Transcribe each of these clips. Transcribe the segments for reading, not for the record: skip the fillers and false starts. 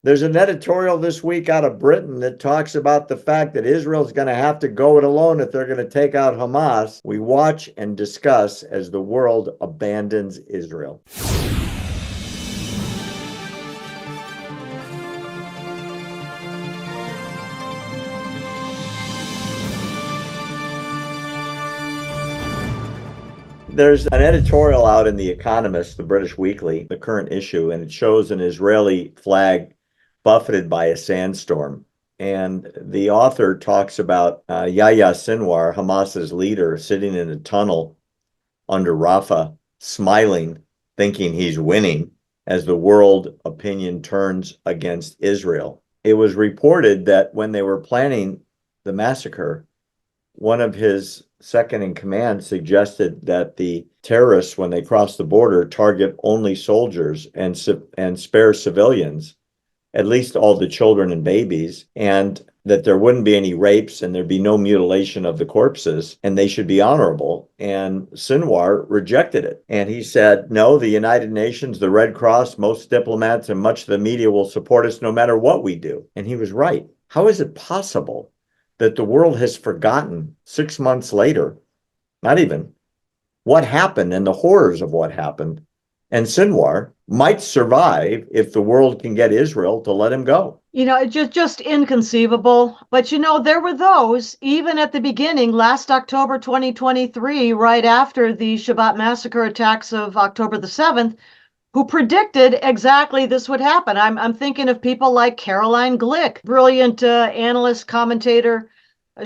There's an editorial this week out of Britain that talks about the fact that Israel's going to have to go it alone if they're going to take out Hamas. We watch and discuss as the world abandons Israel. There's an editorial out in The Economist, the British weekly, the current issue, and it shows an Israeli flag buffeted by a sandstorm. And the author talks about Yahya Sinwar, Hamas's leader, sitting in a tunnel under Rafah, smiling, thinking he's winning as the world opinion turns against Israel. It was reported that when they were planning the massacre, one of his second in command suggested that the terrorists, when they cross the border, target only soldiers and spare civilians, at least all the children and babies, and that there wouldn't be any rapes and there'd be no mutilation of the corpses, and they should be honorable. And Sinwar rejected it. And he said, no, the United Nations, the Red Cross, most diplomats, and much of the media will support us no matter what we do. And he was right. How is it possible that the world has forgotten 6 months later, not even, what happened and the horrors of what happened? And Sinwar might survive if the world can get Israel to let him go. It's just inconceivable. But, there were those, even at the beginning, last October 2023, right after the Shabbat massacre attacks of October the 7th, who predicted exactly this would happen. I'm thinking of people like Caroline Glick, brilliant analyst, commentator,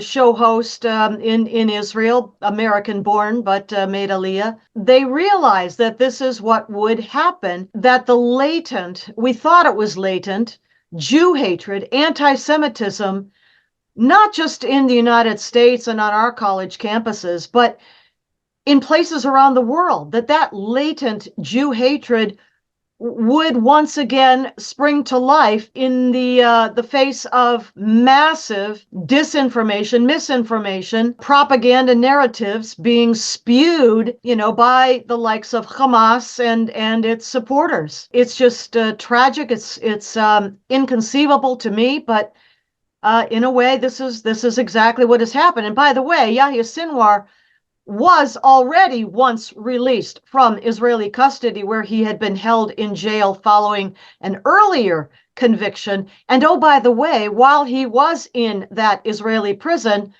show host in Israel, American-born, but made Aliyah. They realized that this is what would happen, that the latent, we thought it was latent, Jew hatred, anti-Semitism, not just in the United States and on our college campuses, but in places around the world, that latent Jew hatred would once again spring to life in the face of massive disinformation, misinformation, propaganda narratives being spewed, by the likes of Hamas and its supporters. It's just tragic. It's inconceivable to me, but in a way, this is exactly what has happened. And by the way, Yahya Sinwar was already once released from Israeli custody, where he had been held in jail following an earlier conviction. And oh, by the way, while he was in that Israeli prison,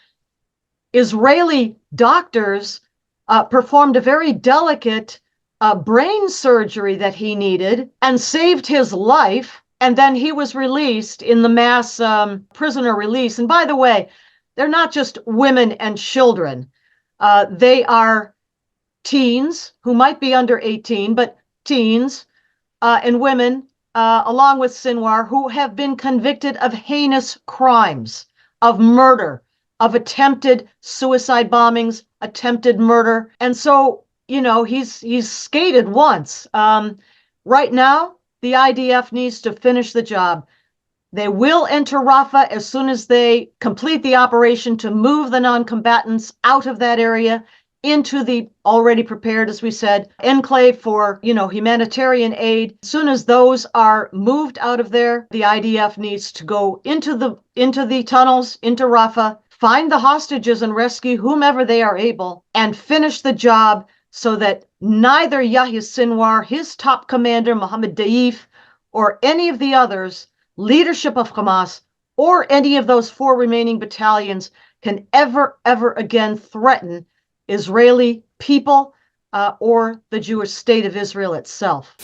Israeli doctors performed a very delicate brain surgery that he needed and saved his life. And then he was released in the mass prisoner release. And by the way, they're not just women and children. They are teens who might be under 18, but teens and women, along with Sinwar, who have been convicted of heinous crimes, of murder, of attempted suicide bombings, attempted murder. And so, he's skated once. Right now, the IDF needs to finish the job. They will enter Rafah as soon as they complete the operation to move the non-combatants out of that area into the already prepared, as we said, enclave for, humanitarian aid. As soon as those are moved out of there, the IDF needs to go into the tunnels, into Rafah, find the hostages and rescue whomever they are able, and finish the job so that neither Yahya Sinwar, his top commander, Mohammed Daif, or any of the others, leadership of Hamas, or any of those 4 remaining battalions can ever again threaten Israeli people or the Jewish state of Israel itself.